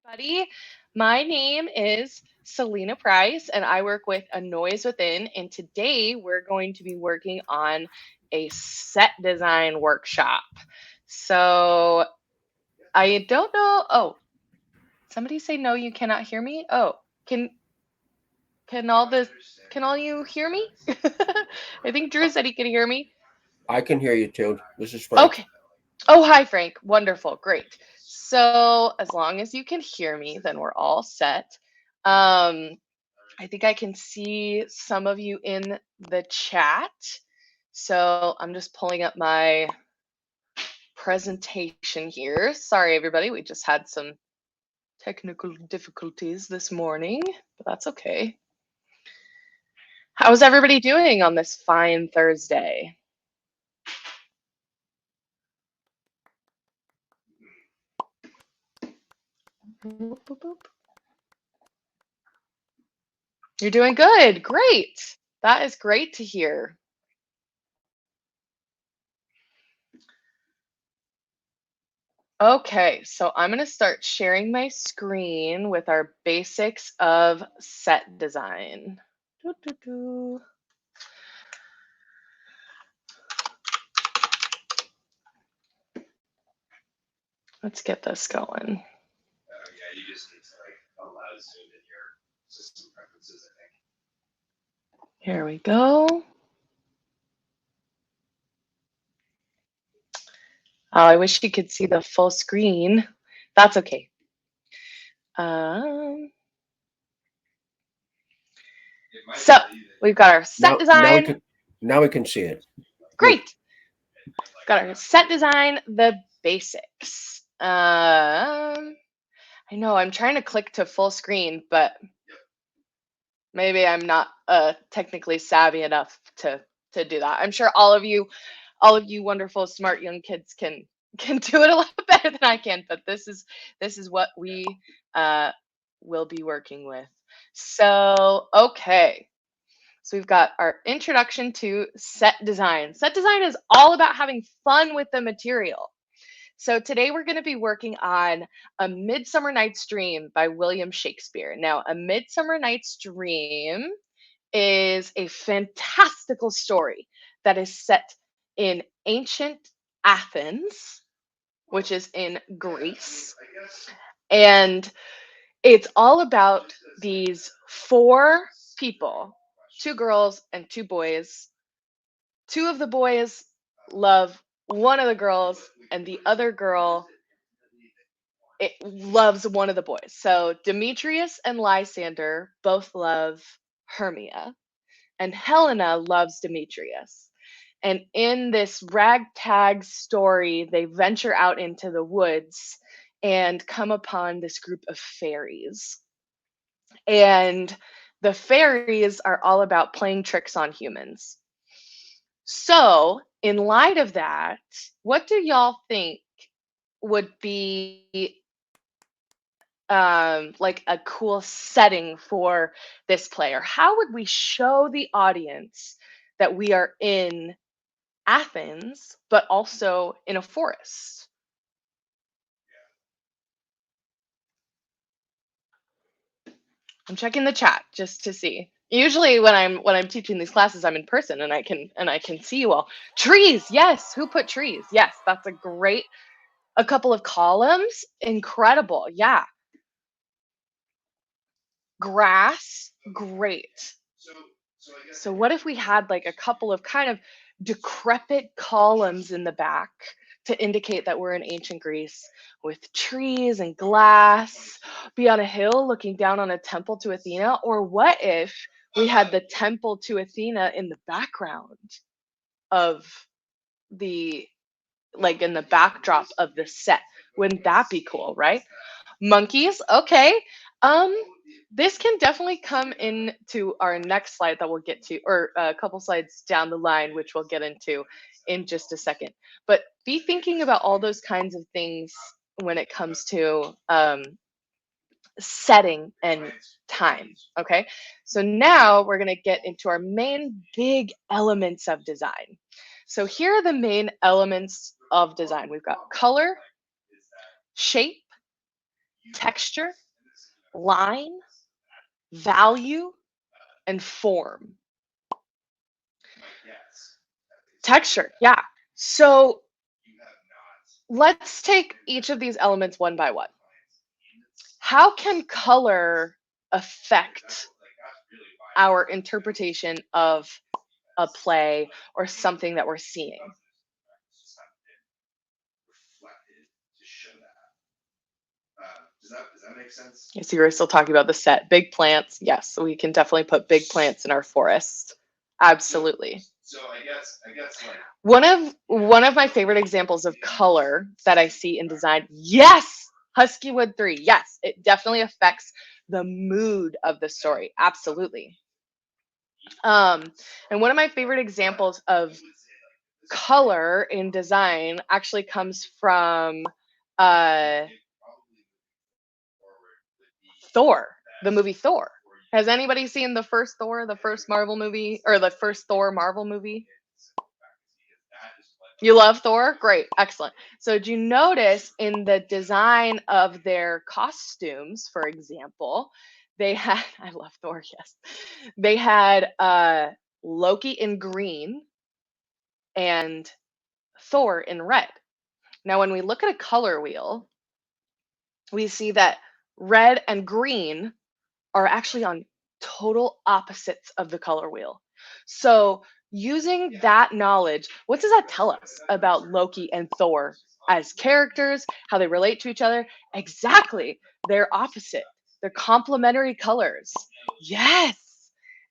Buddy. My name is Selena Price, and I work with A Noise Within. And today we're going to be working on a set design workshop. So I don't know. Oh, somebody say no, you cannot hear me. Oh, can can all the can all you hear me? I think Drew said he could hear me. I can hear you too. This is Frank. Okay. Oh, hi, Frank. Wonderful. Great. So, as long as you can hear me, then we're all set. Um, I think I can see some of you in the chat. So, I'm just pulling up my presentation here. Sorry, everybody. We just had some technical difficulties this morning, but that's okay. How's everybody doing on this fine Thursday? Boop, boop, boop. You're doing good. Great. That is great to hear. Okay, so I'm going to start sharing my screen with our basics of set design. Doo, doo, doo. Let's get this going. Here we go. Oh, I wish you could see the full screen. That's okay. Um, so we've got our set Now we design. can now we can see it. Good. Great. Got our set design, the basics. I know I'm trying to click to full screen, but maybe I'm not technically savvy enough to do that. I'm sure all of you wonderful smart young kids can do it a lot better than I can, but this is what we uh will be working with. So, okay. So we've got our introduction to set design. Set design is all about having fun with the material. So today we're going to be working on A Midsummer Night's Dream by William Shakespeare. Now, A Midsummer Night's Dream is a fantastical story that is set in ancient Athens, which is in Greece. And it's all about these four people, two girls and two boys. Two of the boys love one of the girls, and the other girl it loves one of the boys. So Demetrius and Lysander both love Hermia, and Helena loves Demetrius. And in this ragtag story, they venture out into the woods and come upon this group of fairies. And the fairies are all about playing tricks on humans. So, in light of that, what do y'all think would be like a cool setting for this play? Or how would we show the audience that we are in Athens, but also in a forest? I'm checking the chat just to see. Usually when I'm teaching these classes, I'm in person and I can see you all. Trees, yes. Who put trees? Yes, that's a couple of columns. Incredible. Yeah. Grass, great. So what if we had like a couple of kind of decrepit columns in the back to indicate that we're in ancient Greece with trees and glass, be on a hill looking down on a temple to Athena? Or what if we had the temple to Athena in the background of the like in the backdrop of the set? Wouldn't that be cool, right? Monkeys, okay. Um, this can definitely come into our next slide that we'll get to, or a couple slides down the line, which we'll get into in just a second. But be thinking about all those kinds of things when it comes to setting and time. Okay, so now we're going to get into our main big elements of design. So here are the main elements of design. We've got color, shape, texture, line, value, and form. Texture, yeah. So let's take each of these elements one by one. How can color affect our interpretation of a play or something that we're seeing? Yes, you were still talking about the set. Big plants. Yes, so we can definitely put big plants in our forest. Absolutely. One of my favorite examples of color that I see in design, yes, Huskywood 3. Yes, it definitely affects the mood of the story. Absolutely. And one of my favorite examples of color in design actually comes from uh Thor, the movie Thor. Has anybody seen the first Thor, the first Marvel movie, or the first Thor Marvel movie? You love Thor? Great, excellent. So, did you notice in the design of their costumes, for example, they had, I love Thor, yes. They had Loki in green and Thor in red. Now, when we look at a color wheel, we see that red and green are actually on total opposites of the color wheel. So, using that knowledge, what does that tell us about Loki and Thor as characters, how they relate to each other? Exactly. They're opposite, they're complementary colors. Yes.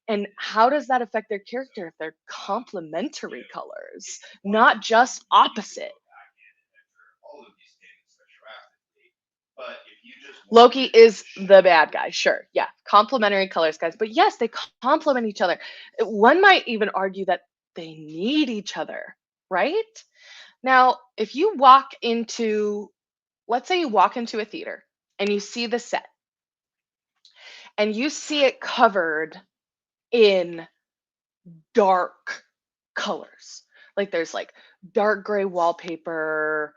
And how does that affect their character if they're complementary colors, not just opposite? Loki is the bad guy, sure. Yeah, complementary colors, guys. But yes, they complement each other. One might even argue that they need each other, right? Now, if you walk into, let's say you walk into a theater and you see the set and you see it covered in dark colors. Like there's like dark gray wallpaper,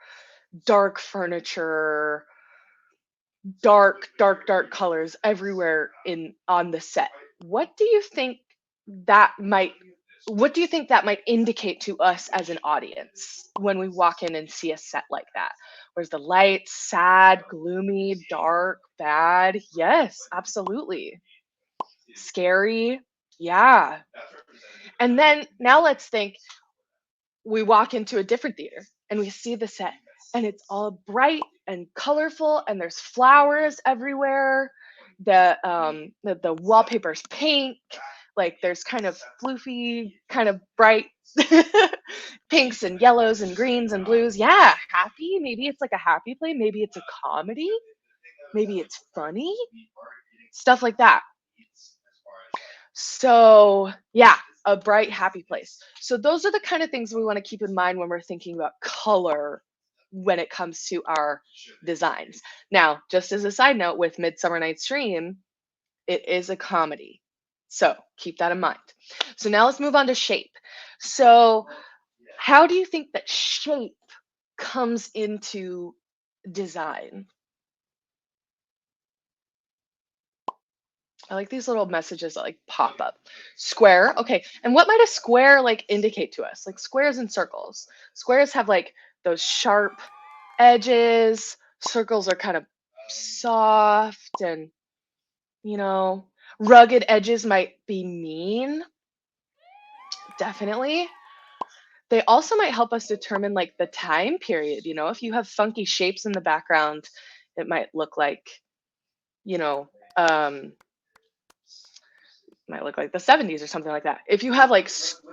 dark furniture, dark colors everywhere in on the set. What do you think that might what do you think that might indicate to us as an audience when we walk in and see a set like that? Where's the lights sad, gloomy, dark, bad? Yes, absolutely. Scary. Yeah. And then now let's think we walk into a different theater and we see the set and it's all bright and colorful and there's flowers everywhere. The wallpaper's pink, like there's kind of floofy, kind of bright pinks and yellows and greens and blues. Yeah, happy. Maybe it's like a happy play, maybe it's a comedy, maybe it's funny, stuff like that. So, yeah, a bright, happy place. So, those are the kind of things we want to keep in mind when we're thinking about color when it comes to our designs. Now, just as a side note, with Midsummer Night's Dream, it is a comedy. So, keep that in mind. So, now let's move on to shape. So, how do you think that shape comes into design? I like these little messages that like pop up. Square, okay. And what might a square like indicate to us? Like squares and circles. Squares have like those sharp edges. Circles are kind of soft and, you know, rugged edges might be mean. Definitely. They also might help us determine like the time period. If you have funky shapes in the background, it might look like, you know, um, might look like the 70s or something like that. If you have like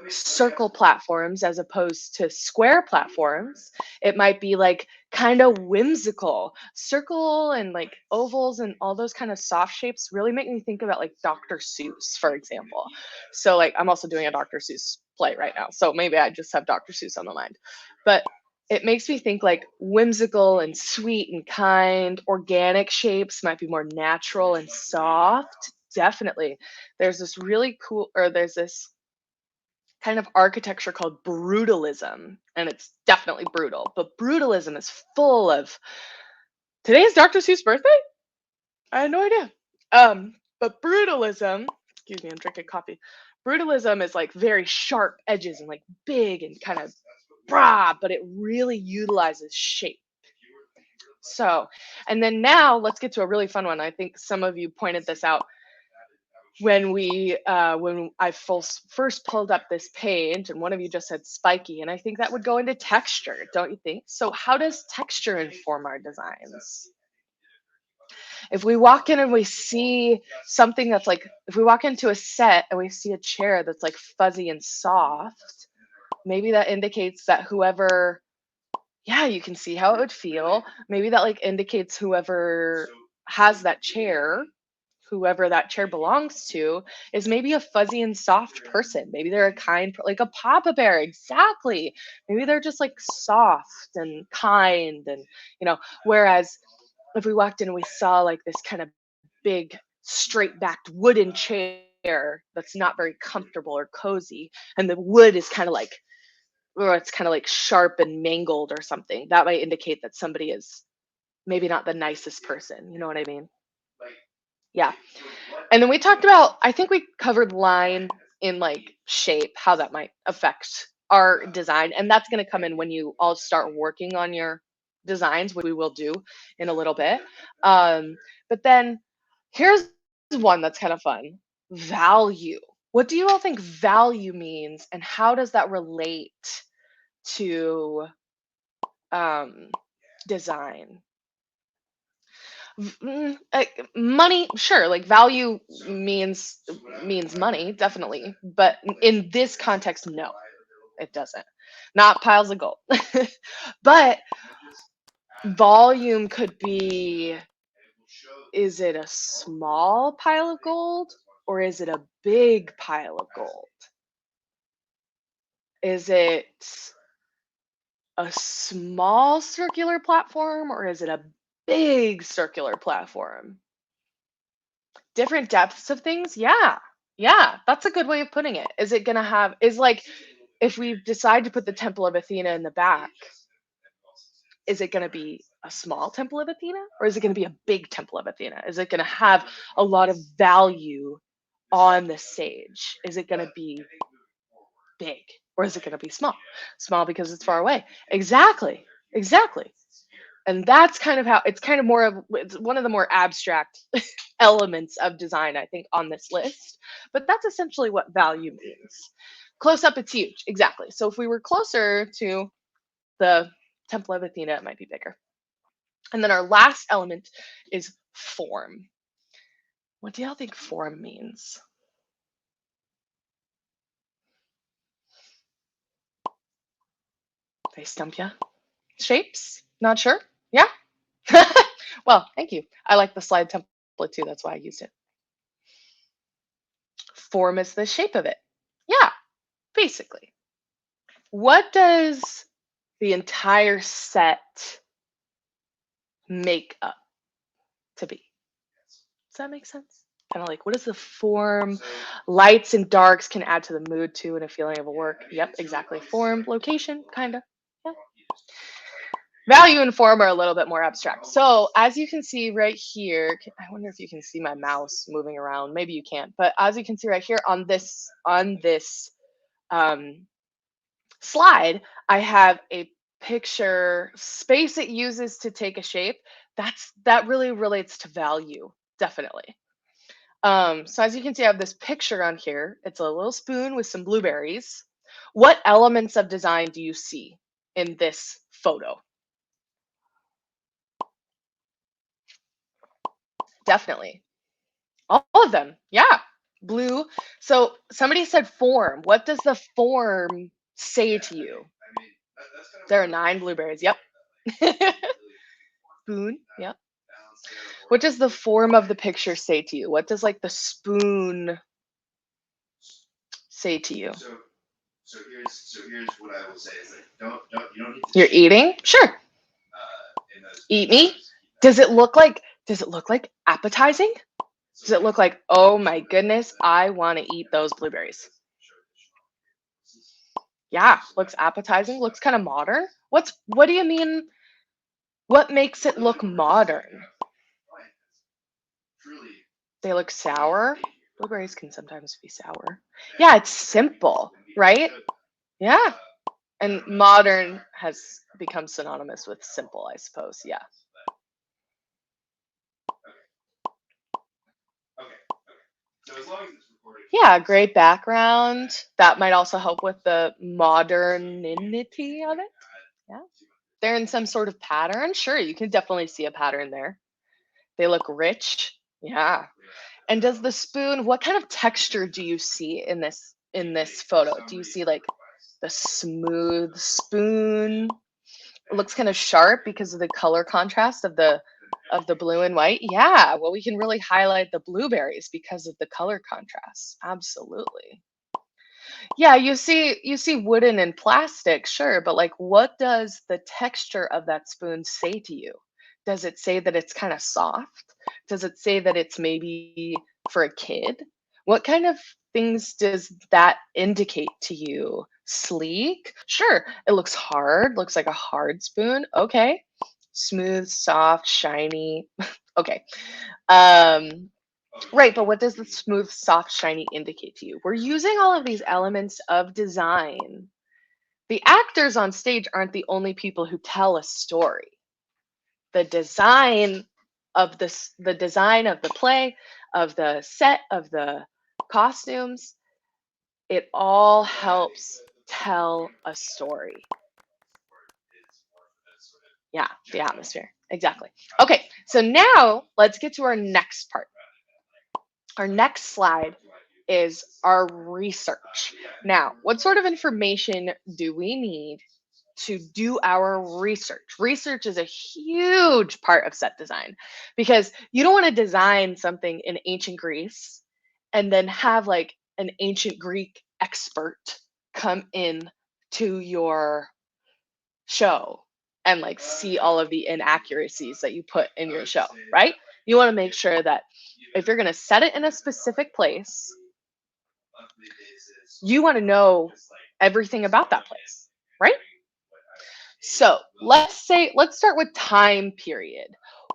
circle platforms as opposed to square platforms, it might be like kind of whimsical. Circle and like ovals and all those kind of soft shapes really make me think about like Dr. Seuss, for example. So like I'm also doing a Dr. Seuss play right now. So maybe I just have Dr. Seuss on the mind. But it makes me think like whimsical and sweet and kind. Organic shapes might be more natural and soft. Definitely. There's this kind of architecture called brutalism, and it's definitely brutal, but brutalism is full of, today is Dr. Seuss' birthday? I had no idea. But brutalism, excuse me, I'm drinking coffee. Brutalism is like very sharp edges and like big and kind of brah, but it really utilizes shape. So, and then now let's get to a really fun one. I think some of you pointed this out when I first pulled up this page, and one of you just said spiky, and I think that would go into texture, don't you think? So how does texture inform our designs? If we walk in and we see something that's like, if we walk into a set and we see a chair that's like fuzzy and soft, maybe that indicates that whoever, yeah, you can see how it would feel. Maybe that like indicates whoever has that chair, whoever that chair belongs to, is maybe a fuzzy and soft person. Maybe they're a kind, like a Papa Bear, exactly. Maybe they're just like soft and kind, and whereas if we walked in and we saw like this kind of big straight backed wooden chair that's not very comfortable or cozy, and the wood is kind of like, or it's kind of like sharp and mangled or something, that might indicate that somebody is maybe not the nicest person. You know what I mean? Yeah. And then we talked about, I think we covered line in like shape, how that might affect our design. And that's going to come in when you all start working on your designs, which we will do in a little bit. But then here's one that's kind of fun: value. What do you all think value means, and how does that relate to design? Like money, sure, like value means money, definitely, but in this context, no, it doesn't. Not piles of gold. But volume could be, is it a small pile of gold or is it a big pile of gold? Is it a small circular platform or is it a big circular platform? Different depths of things? Yeah. Yeah, that's a good way of putting it. Is it gonna have, is like, if we decide to put the Temple of Athena in the back, is it gonna be a small Temple of Athena or is it gonna be a big Temple of Athena? Is it gonna have a lot of value on the stage? Is it gonna be big or is it gonna be small? Small because it's far away. Exactly. Exactly. And that's kind of how it's kind of more of, it's one of the more abstract elements of design, I think, on this list. But that's essentially what value means. Close up, it's huge. Exactly. So if we were closer to the Temple of Athena, it might be bigger. And then our last element is form. What do y'all think form means? They stump ya? Shapes? Not sure? Yeah? Well, thank you. I like the slide template too. That's why I used it. Form is the shape of it. Yeah, basically. What does the entire set make up to be? Does that make sense? Kind of like, what is the form? Lights and darks can add to the mood too and a feeling of a work. Yep, exactly. Form, location, kind of. Yeah. Value and form are a little bit more abstract. So as you can see right here, I wonder if you can see my mouse moving around. Maybe you can't, but as you can see right here on this slide, I have a picture space it uses to take a shape. That really relates to value, definitely. So as you can see, I have this picture on here. It's a little spoon with some blueberries. What elements of design do you see in this photo? Definitely. All of them. Yeah. Blue. So somebody said form. What does the form say to you? There are 9 blueberries. Yep. Spoon. Yep. What does the form of the picture say to you? What does like the spoon say to you? So here's what I will say is like you don't need to. You're eating? Sure. Eat me? Does it look like appetizing? Does it look like, oh my goodness, I want to eat those blueberries? Yeah, looks appetizing, looks kind of modern. What do you mean? What makes it look modern? They look sour. Blueberries can sometimes be sour. Yeah, it's simple, right? Yeah. And modern has become synonymous with simple, I suppose. Yeah. Yeah, great background. That might also help with the modernity of it. Yeah. They're in some sort of pattern. Sure, you can definitely see a pattern there. They look rich. Yeah. And does the spoon, what kind of texture do you see in this photo? Do you see like the smooth spoon? It looks kind of sharp because of the color contrast of the blue and white. Yeah, well, we can really highlight the blueberries because of the color contrast. Absolutely. Yeah, you see wooden and plastic, sure, but like what does the texture of that spoon say to you? Does it say that it's kind of soft? Does it say that it's maybe for a kid? What kind of things does that indicate to you? Sleek? Sure. It looks hard, looks like a hard spoon. Okay. Smooth, soft, shiny. Okay. Um Right, but what does the smooth, soft, shiny indicate to you? We're using all of these elements of design. The actors on stage aren't the only people who tell a story. The design the design of the play, of the set, of the costumes, it all helps tell a story. Yeah, the atmosphere. Exactly. Okay, so now let's get to our next part. Our next slide is our research. Now, what sort of information do we need to do our research? Research is a huge part of set design because you don't want to design something in ancient Greece and then have like an ancient Greek expert come in to your show and like see all of the inaccuracies that you put in your show, right? You want to make sure that if you're going to set it in a specific place, you want to know everything about that place, right? So let's start with time period.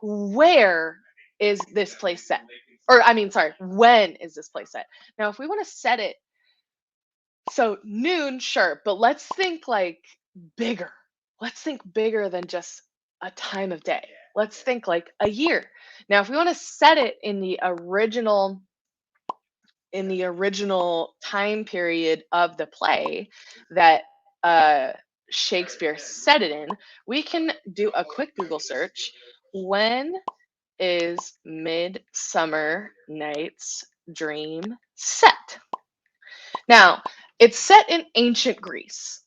Where is this place set? Or I mean, sorry, when is this place set? Now, if we want to set it, so noon, sure, but let's think like bigger. Let's think bigger than just a time of day. Let's think like a year. Now, if we want to set it in the original time period of the play that uh, Shakespeare set it in, we can do a quick Google search. When is Midsummer Night's Dream set? Now, it's set in ancient Greece.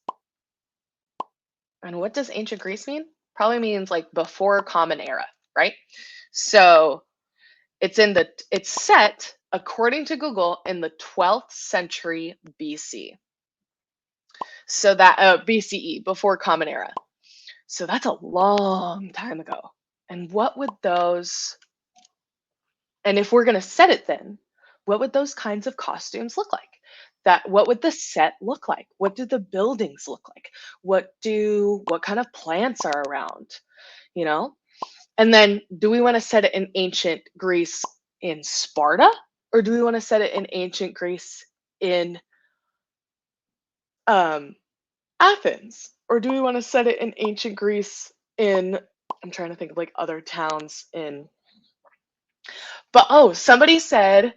And what does ancient Greece mean? Probably means like before Common Era, right? So it's set according to Google in the 12th century BC. So that BCE, before Common Era. So that's a long time ago. And what would those and if we're going to set it then, what would those kinds of costumes look like? That what would the set look like? What do the buildings look like? What kind of plants are around, you know? And then do we want to set it in ancient Greece in Sparta or do we want to set it in ancient Greece in um Athens? Or do we want to set it in ancient Greece in I'm trying to think of like other towns in but oh, somebody said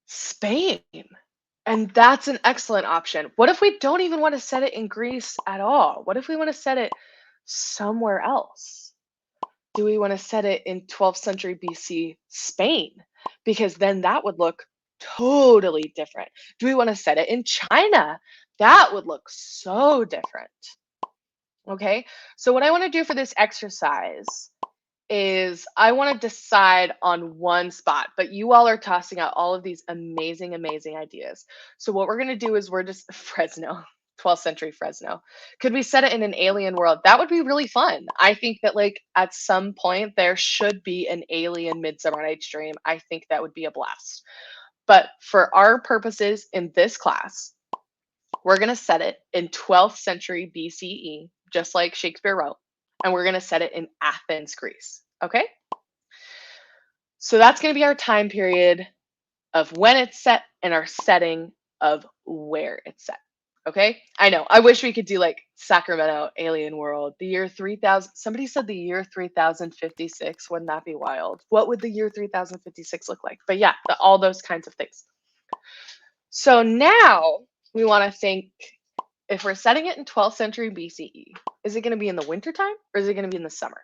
Spain. And that's an excellent option. What if we don't even want to set it in Greece at all? What if we want to set it somewhere else? Do we want to set it in 12th century BC Spain? Because then that would look totally different. Do we want to set it in China? That would look so different. Okay. So, what I want to do for this exercise is I want to decide on one spot, but you all are tossing out all of these amazing, amazing ideas. So what we're going to do is we're just Fresno, 12th century Fresno. Could we set it in an alien world? That would be really fun. I think that like at some point there should be an alien Midsummer Night's Dream. I think that would be a blast. But for our purposes in this class, we're going to set it in 12th century BCE, just like Shakespeare wrote, and we're going to set it in Athens, Greece. Okay? So that's going to be our time period of when it's set and our setting of where it's set. Okay? I know. I wish we could do like Sacramento, Alien World, the year 3000. Somebody said the year 3056. Wouldn't that be wild? What would the year 3056 look like? But yeah, all those kinds of things. So now we want to think, if we're setting it in 12th century BCE, is it going to be in the wintertime or is it going to be in the summer?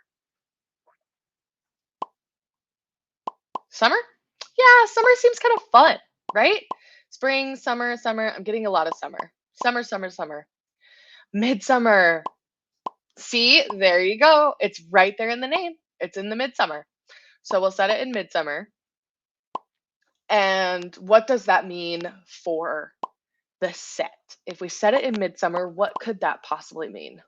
Summer? Yeah, summer seems kind of fun, right? Spring, summer, summer. I'm getting a lot of summer. Summer, summer, summer. Midsummer. See, there you go. It's right there in the name. It's in the midsummer. So we'll set it in midsummer. And what does that mean for the set? If we set it in midsummer, what could that possibly mean?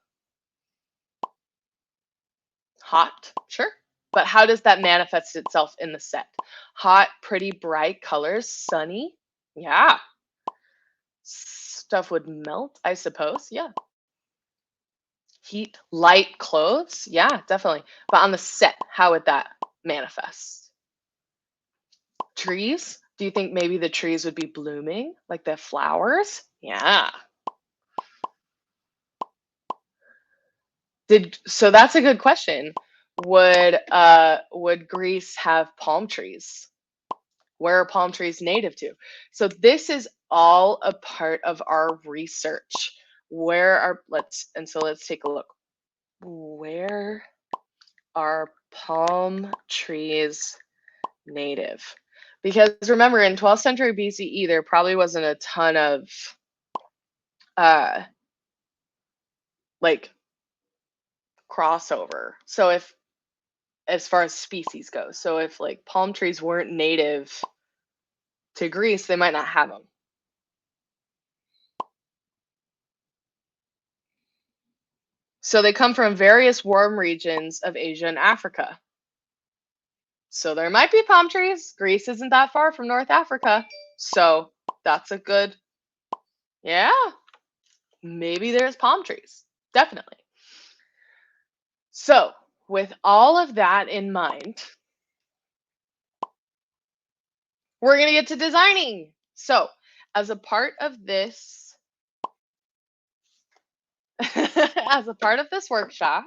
Hot, sure. But how does that manifest itself in the set? Hot, pretty, bright colors, sunny. Yeah. Stuff would melt, I suppose. Yeah. Heat, light, clothes. Yeah, definitely. But on the set, how would that manifest? Trees? Do you think maybe the trees would be blooming, like the flowers? Yeah. So that's a good question. Would Greece have palm trees? Where are palm trees native to? So this is all a part of our research. Let's take a look. Where are palm trees native? Because remember, in 12th century BCE, there probably wasn't a ton of like crossover. So if, as far as species go, so if like palm trees weren't native to Greece, they might not have them. So they come from various warm regions of Asia and Africa. So there might be palm trees. Greece isn't that far from North Africa. So that's a good, yeah, maybe there's palm trees. Definitely. So with all of that in mind, we're going to get to designing. So as a part of this, workshop,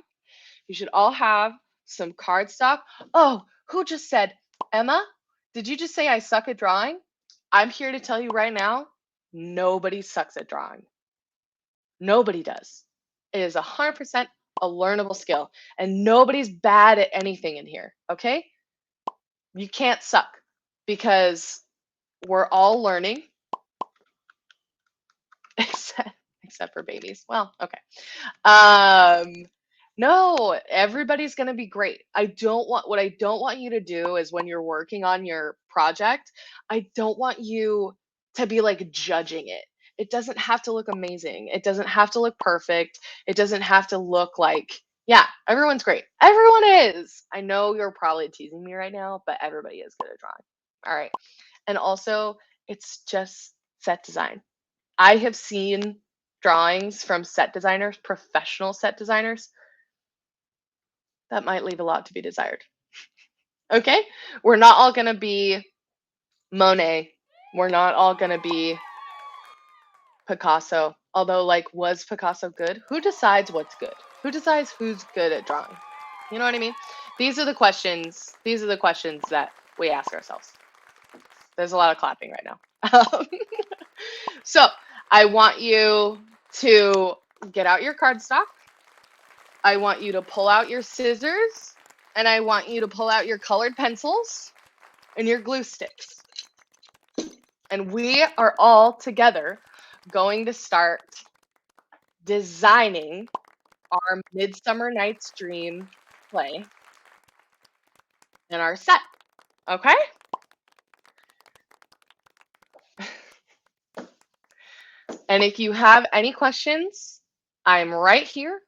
you should all have some cardstock. Oh, who just said, Emma, did you just say I suck at drawing? I'm here to tell you right now, nobody sucks at drawing. Nobody does. It is 100% a learnable skill, and nobody's bad at anything in here, okay? You can't suck because we're all learning, except for babies. Well, okay. No, everybody's going to be great. What I don't want you to do is, when you're working on your project, I don't want you to be like judging it. It doesn't have to look amazing. It doesn't have to look perfect. It doesn't have to look like, yeah, everyone's great. Everyone is. I know you're probably teasing me right now, but everybody is good at drawing. All right. And also, it's just set design. I have seen drawings from set designers, professional set designers, that might leave a lot to be desired. Okay? We're not all going to be Monet. We're not all going to be Picasso. Although, like, was Picasso good? Who decides what's good? Who decides who's good at drawing? You know what I mean? These are the questions that we ask ourselves. There's a lot of clapping right now. So I want you to get out your cardstock. I want you to pull out your scissors, and I want you to pull out your colored pencils and your glue sticks. And we are all together going to start designing our Midsummer Night's Dream play in our set. Okay? And if you have any questions, I'm right here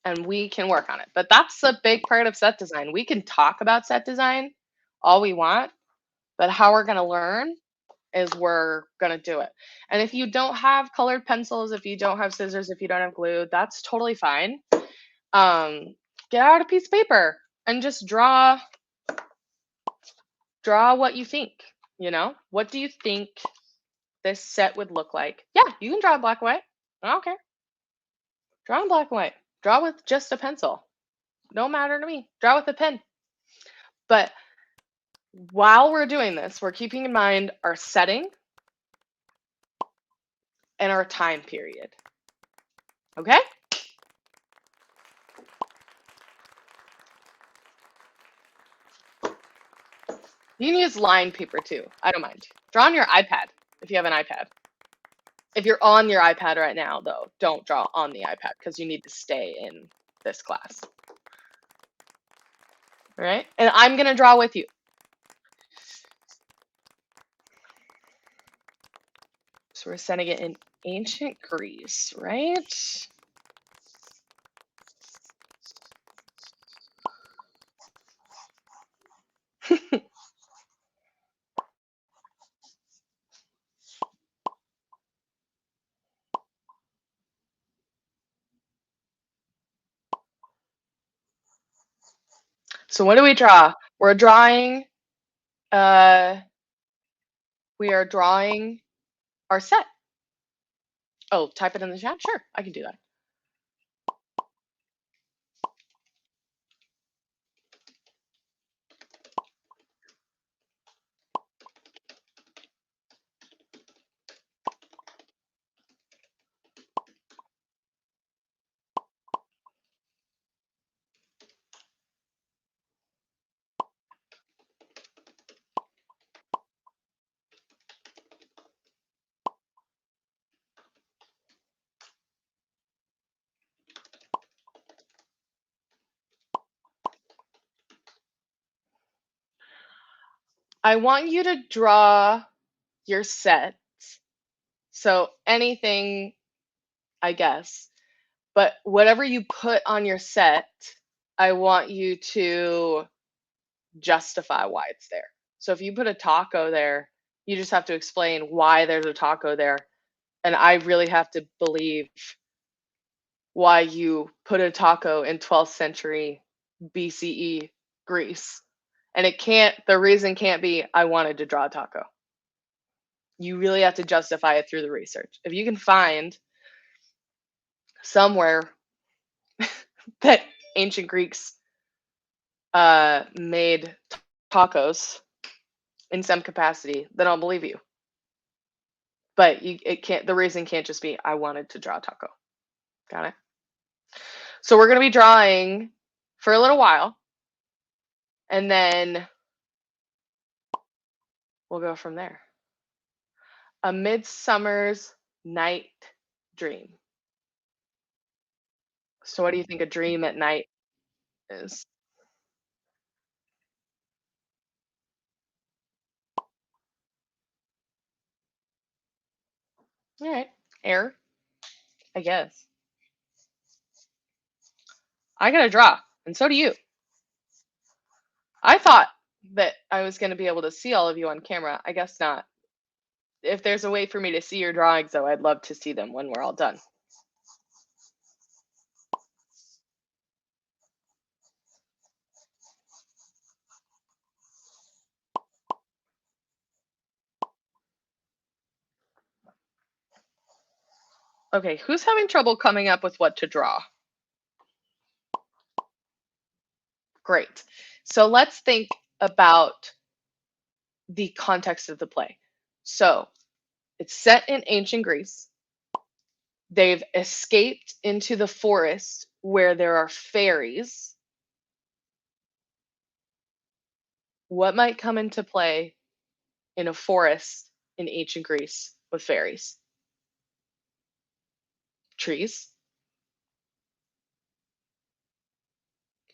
and we can work on it. But that's a big part of set design. We can talk about set design all we want, but how we're going to learn is we're going to do it. And if you don't have colored pencils, if you don't have scissors, if you don't have glue, that's totally fine. Get out a piece of paper and just draw draw what you think, what do you think this set would look like? Yeah, you can draw in black and white. I don't care. Draw in black and white. Draw with just a pencil. No matter to me. Draw with a pen. But while we're doing this, we're keeping in mind our setting and our time period. Okay? You can use line paper too. I don't mind. Draw on your iPad if you have an iPad. If you're on your iPad right now, though, don't draw on the iPad because you need to stay in this class. All right? And I'm going to draw with you. So we're setting it in ancient Greece, right? So what do we draw? We are drawing our set. Oh, type it in the chat? Sure, I can do that. I want you to draw your set. So anything, I guess, but whatever you put on your set, I want you to justify why it's there. So if you put a taco there, you just have to explain why there's a taco there. And I really have to believe why you put a taco in 12th century BCE Greece. And the reason can't be, I wanted to draw a taco. You really have to justify it through the research. If you can find somewhere that ancient Greeks made tacos in some capacity, then I'll believe you. But the reason can't just be, I wanted to draw a taco. Got it? So we're going to be drawing for a little while, and then we'll go from there. A Midsummer's Night Dream. So what do you think a dream at night is? All right, air, I guess. I gotta draw, and so do you. I thought that I was going to be able to see all of you on camera. I guess not. If there's a way for me to see your drawings, though, I'd love to see them when we're all done. Okay, who's having trouble coming up with what to draw? Great. So let's think about the context of the play. So it's set in ancient Greece. They've escaped into the forest where there are fairies. What might come into play in a forest in ancient Greece with fairies? Trees,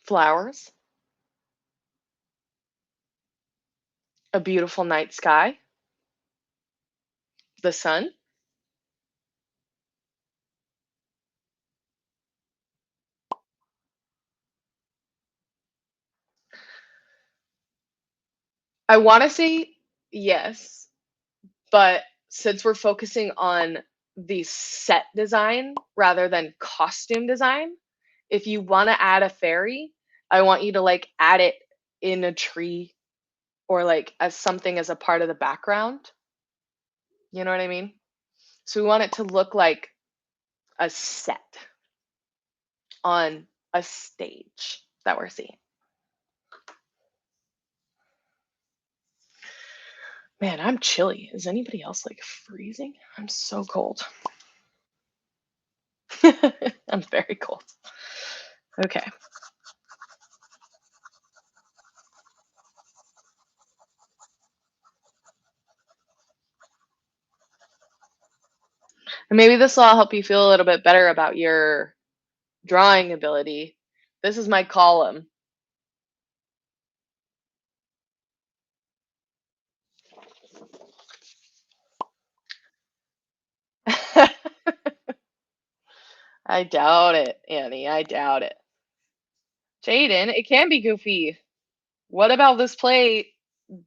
flowers, a beautiful night sky, the sun. I want to say yes, but since we're focusing on the set design rather than costume design, if you want to add a fairy, I want you to add it in a tree or like as something as a part of the background. You know what I mean? So we want it to look like a set on a stage that we're seeing. Man, I'm chilly. Is anybody else like freezing? I'm so cold. I'm very cold. Okay. And maybe this will help you feel a little bit better about your drawing ability. This is my column. I doubt it, Annie. I doubt it. Jaden, it can be goofy. What about this play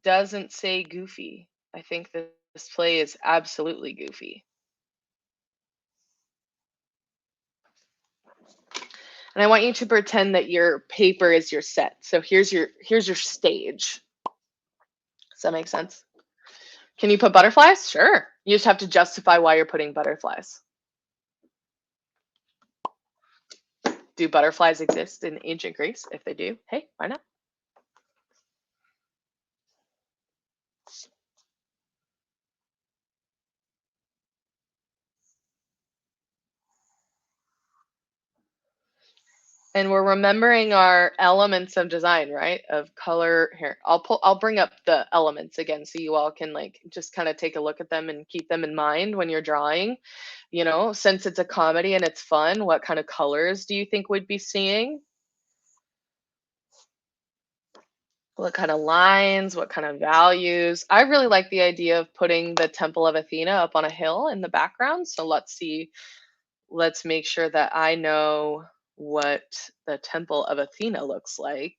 doesn't say goofy? I think that this play is absolutely goofy. And I want you to pretend that your paper is your set. So here's your stage. Does that make sense? Can you put butterflies? Sure. You just have to justify why you're putting butterflies. Do butterflies exist in ancient Greece? If they do, hey, why not? And we're remembering our elements of design, right? Of color. Here, I'll bring up the elements again so you all can like just kind of take a look at them and keep them in mind when you're drawing. You know, since it's a comedy and it's fun, what kind of colors do you think we'd be seeing? What kind of lines, what kind of values? I really like the idea of putting the Temple of Athena up on a hill in the background. So let's make sure that I know what the Temple of Athena looks like.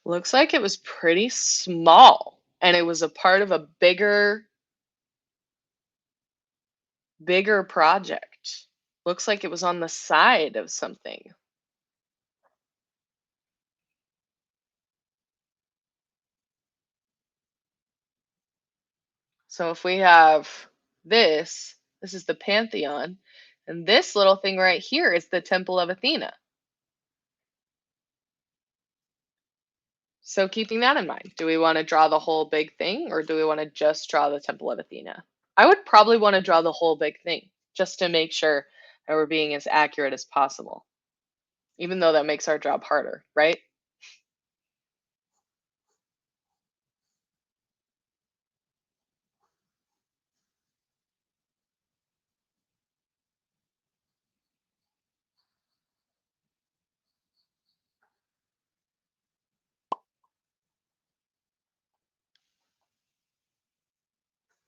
Looks like it was pretty small and it was a part of a bigger project. Looks like it was on the side of something. So if we have this is the Pantheon, and this little thing right here is the Temple of Athena. So keeping that in mind, do we want to draw the whole big thing or do we want to just draw the Temple of Athena? I would probably want to draw the whole big thing just to make sure that we're being as accurate as possible, even though that makes our job harder, right?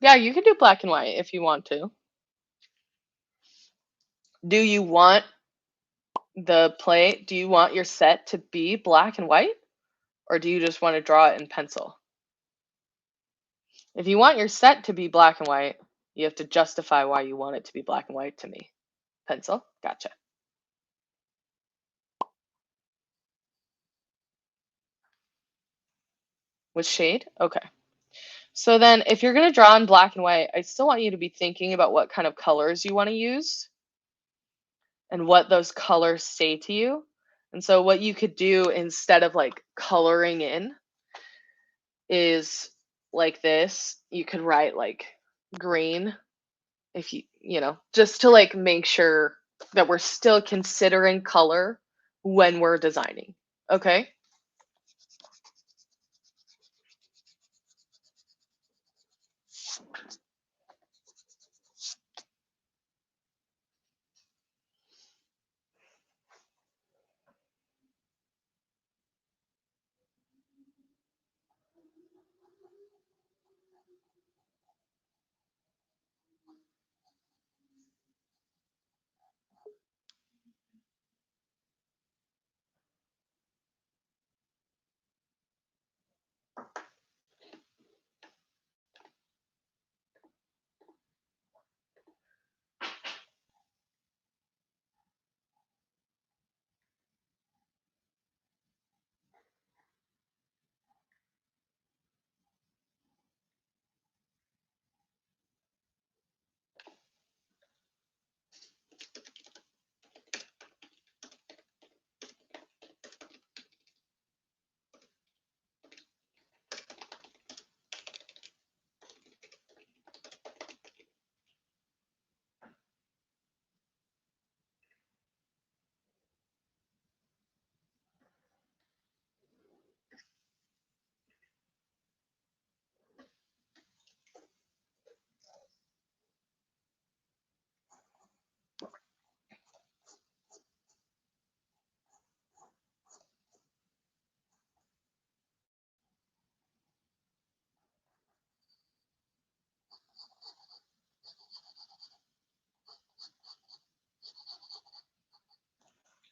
Yeah, you can do black and white if you want to. Do you want do you want your set to be black and white? Or do you just want to draw it in pencil? If you want your set to be black and white, you have to justify why you want it to be black and white to me. Pencil? Gotcha. With shade? Okay. So then if you're going to draw in black and white, I still want you to be thinking about what kind of colors you want to use and what those colors say to you. And so what you could do instead of like coloring in is like this. You could write like green if you know, just to like make sure that we're still considering color when we're designing. Okay?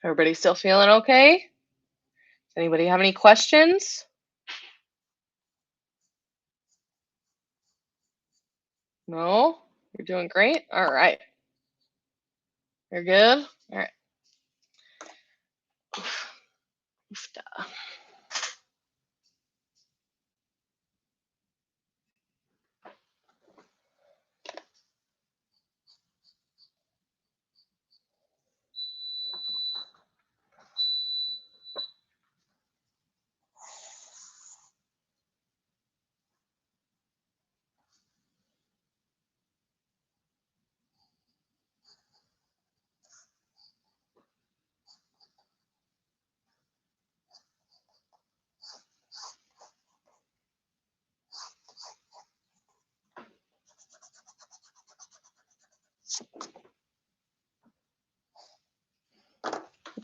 Everybody still feeling okay? Anybody have any questions? No? You're doing great? All right. You're good? All right. Oofta.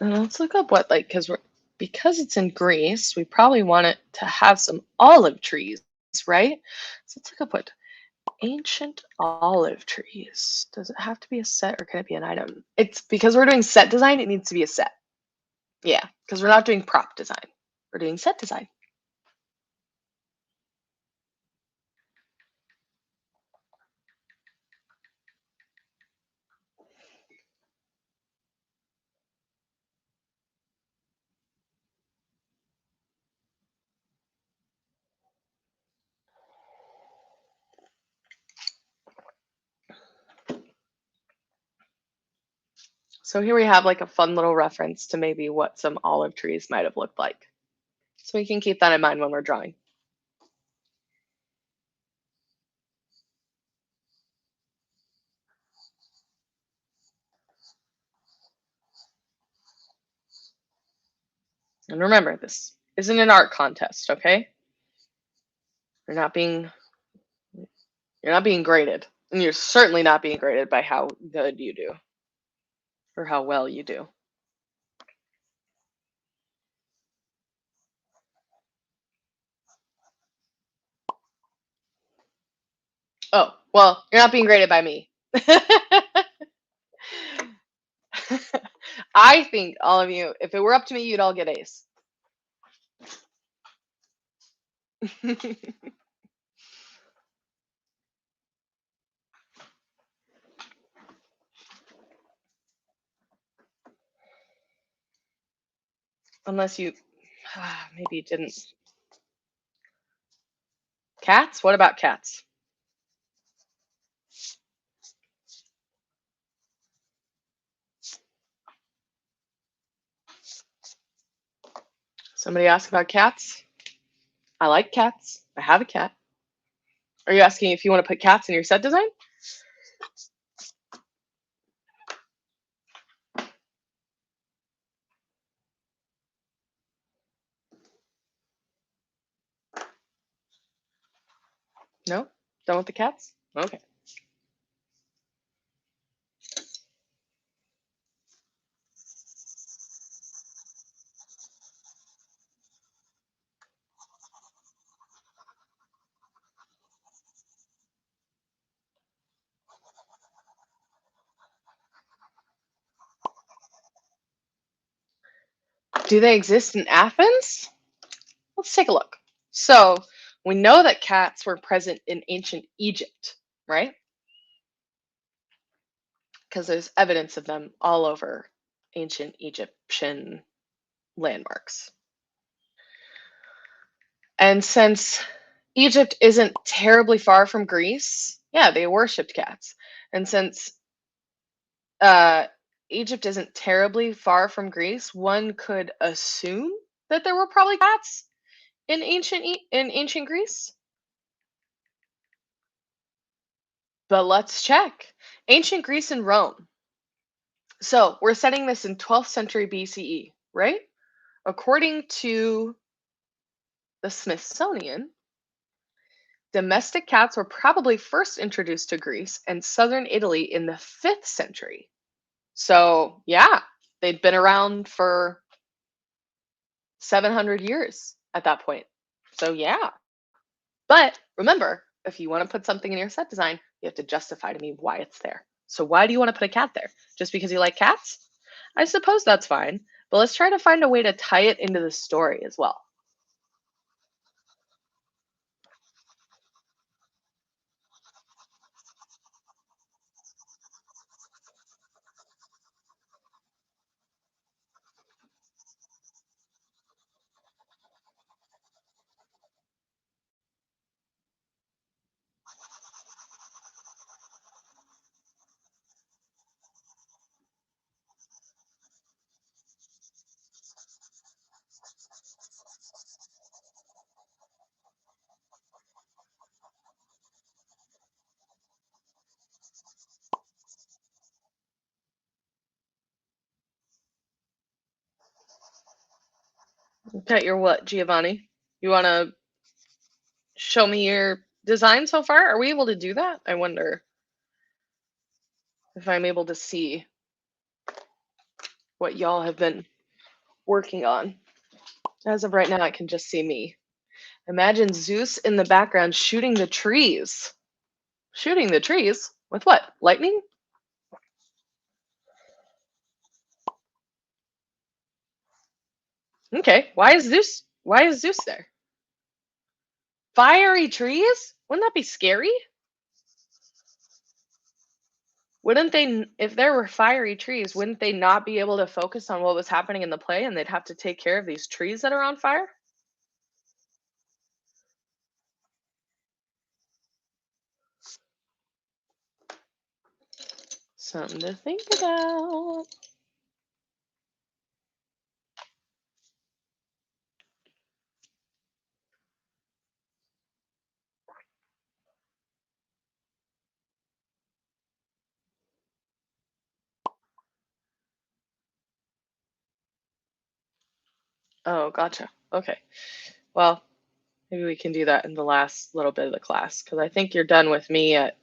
And let's look up what, like, because it's in Greece, we probably want it to have some olive trees, right? So let's look up what ancient olive trees. Does it have to be a set or can it be an item? It's because we're doing set design, it needs to be a set. Yeah, because we're not doing prop design. We're doing set design. So here we have like a fun little reference to maybe what some olive trees might have looked like. So we can keep that in mind when we're drawing. And remember, this isn't an art contest, okay? You're not being graded. And you're certainly not being graded by how good you do or how well you do. Oh, well, you're not being graded by me. I think all of you, if it were up to me, you'd all get A's. Unless you, maybe you didn't. Cats? What about cats? Somebody ask about cats? I like cats. I have a cat. Are you asking if you want to put cats in your set design? No? Done with the cats? Okay. Do they exist in Athens? Let's take a look. So we know that cats were present in ancient Egypt, right? Because there's evidence of them all over ancient Egyptian landmarks. And since Egypt isn't terribly far from Greece, yeah, they worshipped cats. And since Egypt isn't terribly far from Greece, one could assume that there were probably cats in ancient Greece. But let's check. Ancient Greece and Rome. So we're setting this in 12th century BCE, right? According to the Smithsonian, domestic cats were probably first introduced to Greece and southern Italy in the 5th century. So, yeah, they'd been around for 700 years at that point. So, yeah. But remember, if you want to put something in your set design, you have to justify to me why it's there. So, why do you want to put a cat there? Just because you like cats? I suppose that's fine. But let's try to find a way to tie it into the story as well. Okay, you're what, Giovanni? You want to show me your design so far? Are we able to do that? I wonder if I'm able to see what y'all have been working on. As of right now, I can just see me. Imagine Zeus in the background shooting the trees. Shooting the trees? With what? Lightning? Okay. Why is Zeus there? Fiery trees? Wouldn't that be scary? Wouldn't they, if there were fiery trees, wouldn't they not be able to focus on what was happening in the play and they'd have to take care of these trees that are on fire? Something to think about. Oh, gotcha. Okay. Well, maybe we can do that in the last little bit of the class because I think you're done with me at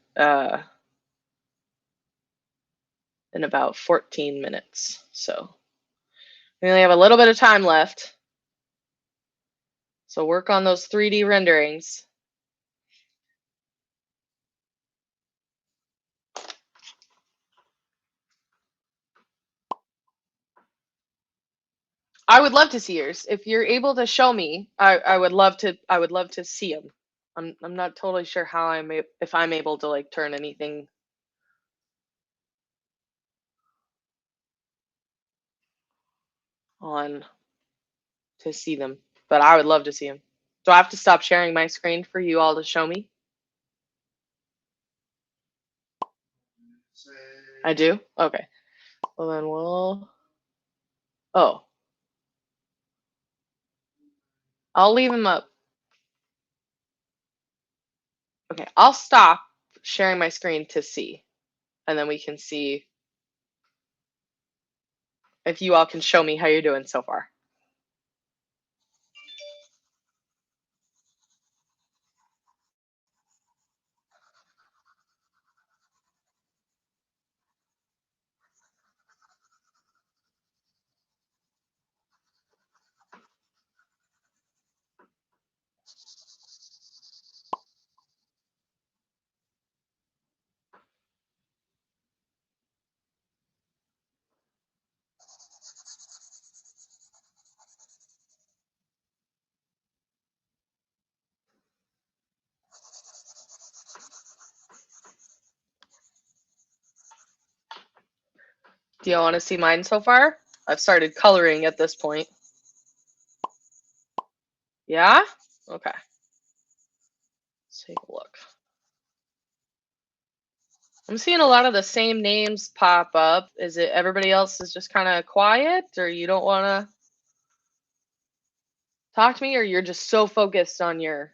in about 14 minutes. So we only have a little bit of time left. So work on those 3D renderings. I would love to see yours. If you're able to show me, I would love to see them. I'm not totally sure how if I'm able to like turn anything on to see them, but I would love to see them. Do I have to stop sharing my screen for you all to show me? I do? Okay. Well, then oh, I'll leave them up. Okay, I'll stop sharing my screen to see, and then we can see if you all can show me how you're doing so far. Do y'all want to see mine so far? I've started coloring at this point. Yeah? Okay. Let's take a look. I'm seeing a lot of the same names pop up. Is it everybody else is just kind of quiet, or you don't want to talk to me, or you're just so focused on your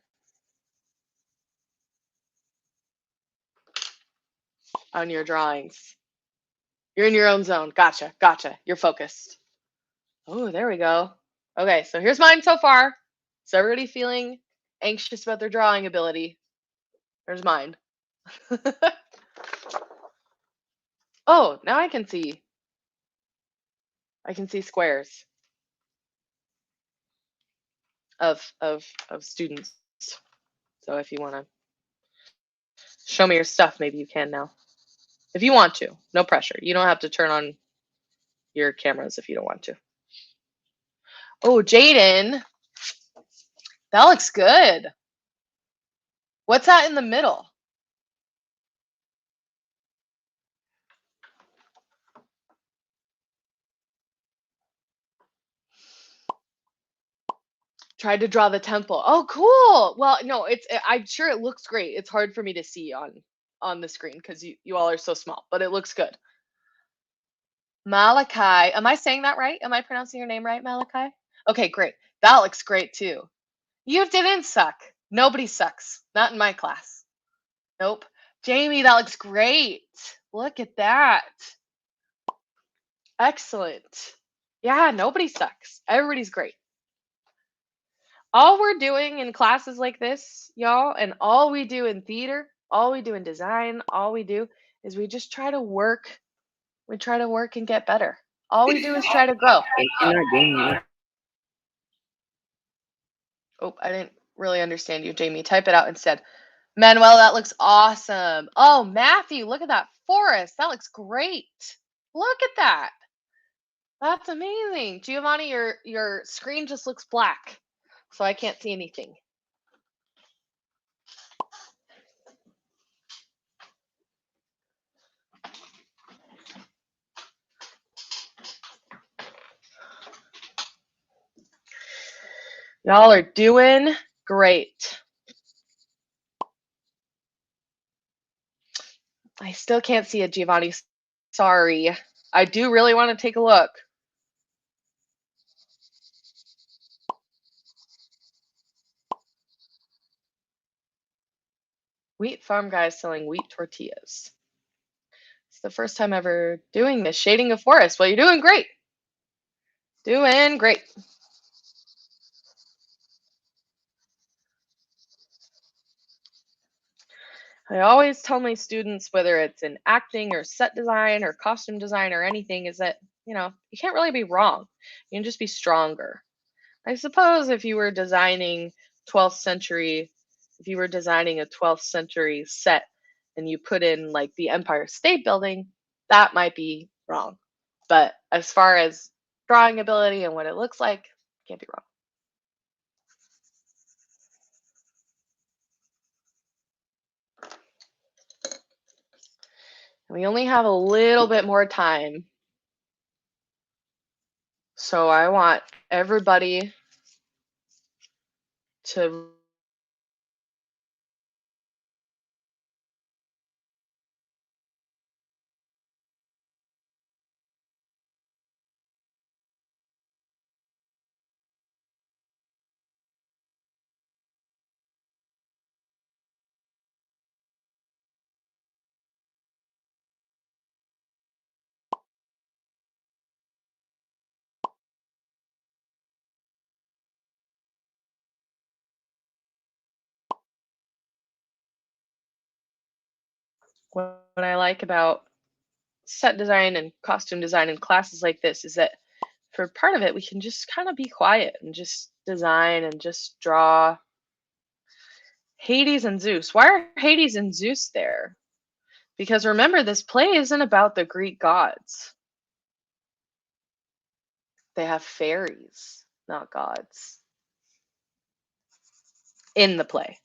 drawings? You're in your own zone. Gotcha. Gotcha. You're focused. Oh, there we go. Okay, so here's mine so far. Is everybody feeling anxious about their drawing ability? There's mine. Oh, now I can see. I can see squares of students. So if you want to show me your stuff, maybe you can now. If you want to, no pressure. You don't have to turn on your cameras if you don't want to. Oh, Jaden. That looks good. What's that in the middle? Tried to draw the temple. Oh, cool. Well, no, I'm sure it looks great. It's hard for me to see on the screen because you all are so small, but it looks good. Malachi. Am I saying that right? Am I pronouncing your name right, Malachi? Okay, great. That looks great too. You didn't suck. Nobody sucks. Not in my class. Nope. Jamie, that looks great. Look at that. Excellent. Yeah, nobody sucks. Everybody's great. All we're doing in classes like this, y'all, and all we do in theater, all we do in design, all we do is we just try to work. We try to work and get better. All we do is try to grow. Oh, I didn't really understand you, Jamie. Type it out instead. Manuel, that looks awesome. Oh, Matthew, look at that forest. That looks great. Look at that. That's amazing. Giovanni, your screen just looks black, so I can't see anything. Y'all are doing great. I still can't see it, Giovanni. Sorry. I do really want to take a look. Wheat farm guys selling wheat tortillas. It's the first time ever doing this. Shading a forest. Well, you're doing great. Doing great. I always tell my students, whether it's in acting or set design or costume design or anything, is that, you can't really be wrong. You can just be stronger. I suppose if you were designing 12th century, if you were designing a 12th century set and you put in like the Empire State Building, that might be wrong. But as far as drawing ability and what it looks like, can't be wrong. We only have a little bit more time. So I want everybody to what I like about set design and costume design in classes like this is that for part of it, we can just kind of be quiet and just design and just draw. Hades and Zeus. Why are Hades and Zeus there? Because remember, this play isn't about the Greek gods. They have fairies, not gods, in the play.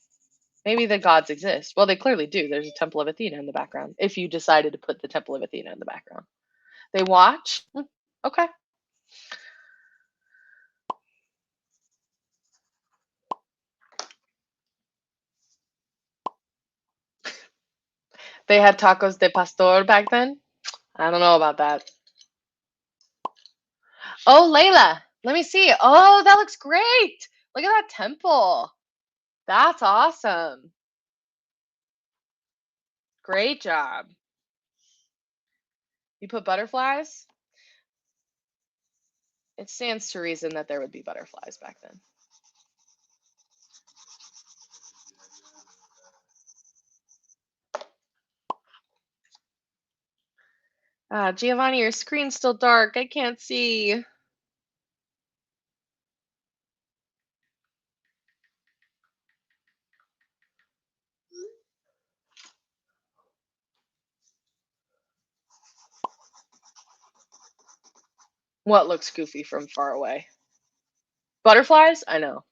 Maybe the gods exist. Well, they clearly do. There's a Temple of Athena in the background, if you decided to put the Temple of Athena in the background. They watch? Okay. They had tacos de pastor back then? I don't know about that. Oh, Layla, let me see. Oh, that looks great. Look at that temple. That's awesome. Great job. You put butterflies? It stands to reason that there would be butterflies back then. Giovanni, your screen's still dark. I can't see. What looks goofy from far away? Butterflies? I know.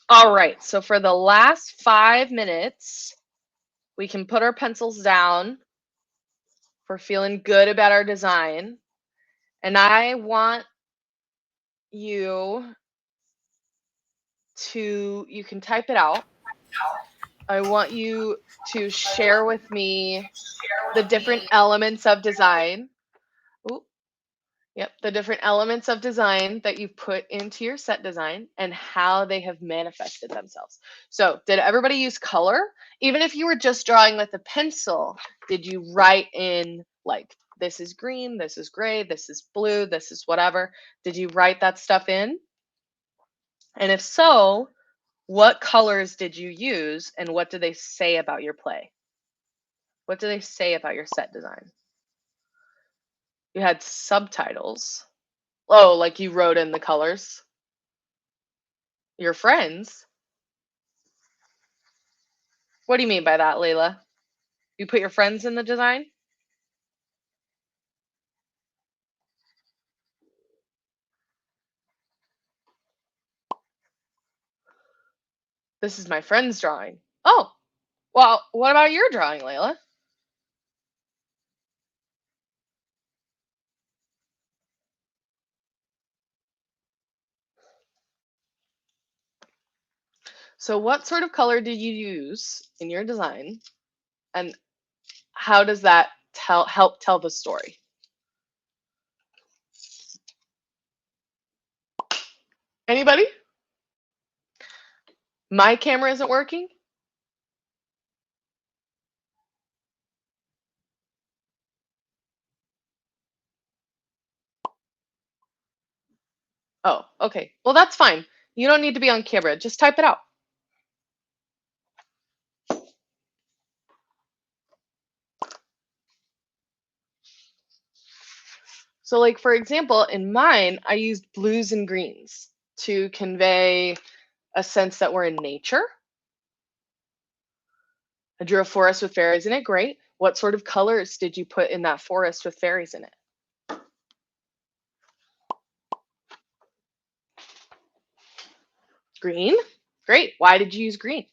All right, so for the last 5 minutes, we can put our pencils down. We're feeling good about our design. And I want you you can type it out. I want you to share with me the different elements of design. Ooh, yep, the different elements of design that you put into your set design and how they have manifested themselves. So, did everybody use color? Even if you were just drawing with a pencil, did you write in like, this is green, this is gray, this is blue, this is whatever? Did you write that stuff in? And if so, what colors did you use and what do they say about your play? What do they say about your set design? You had subtitles. Oh, like you wrote in the colors. Your friends. What do you mean by that, Layla? You put your friends in the design? This is my friend's drawing. Oh, well, what about your drawing, Layla? So what sort of color did you use in your design? And how does that help tell the story? Anybody? My camera isn't working? Oh, okay. Well, that's fine. You don't need to be on camera. Just type it out. So like, for example, in mine, I used blues and greens to convey a sense that we're in nature. I drew a forest with fairies in it. Great. What sort of colors did you put in that forest with fairies in it? Green. Great. Why did you use green?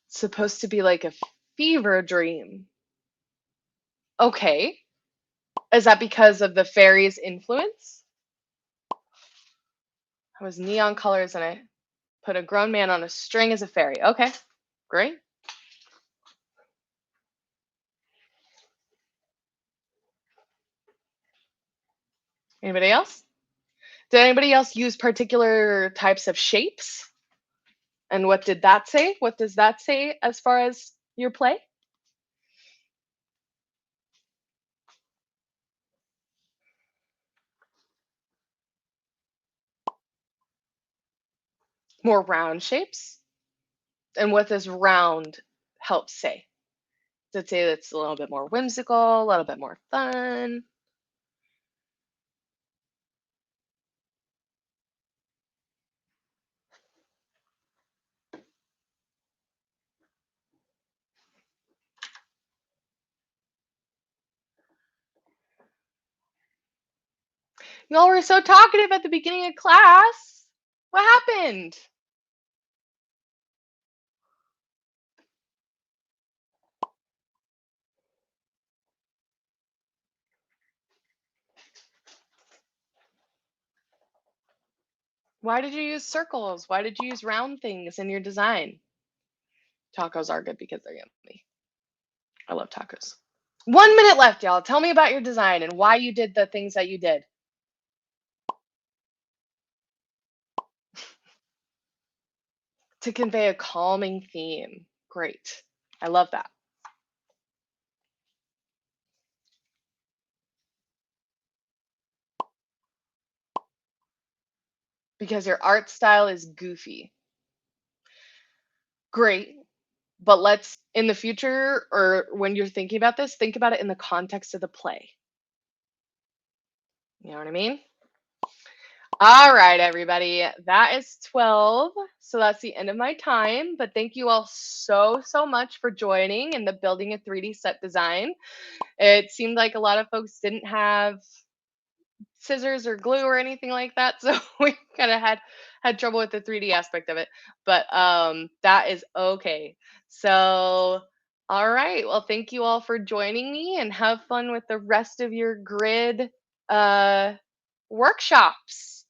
It's supposed to be like a fever dream. Okay. Is that because of the fairies' influence? It was neon colors and I put a grown man on a string as a fairy. Okay. Great. Anybody else? Did anybody else use particular types of shapes? And what did that say? What does that say as far as your play? More round shapes? And what does round help say? Does it say that's a little bit more whimsical, a little bit more fun? Y'all were so talkative at the beginning of class. What happened? Why did you use circles? Why did you use round things in your design? Tacos are good because they're yummy. I love tacos. 1 minute left, y'all. Tell me about your design and why you did the things that you did. to convey a calming theme. Great. I love that. Because your art style is goofy. Great. But let's, in the future or when you're thinking about this, think about it in the context of the play. You know what I mean? All right, everybody. That is 12. So that's the end of my time. But thank you all so, so much for joining in the Building a 3D Set Design. It seemed like a lot of folks didn't have scissors or glue or anything like that. So we kind of had trouble with the 3D aspect of it. But that is okay. So all right. Well, thank you all for joining me and have fun with the rest of your grid workshops.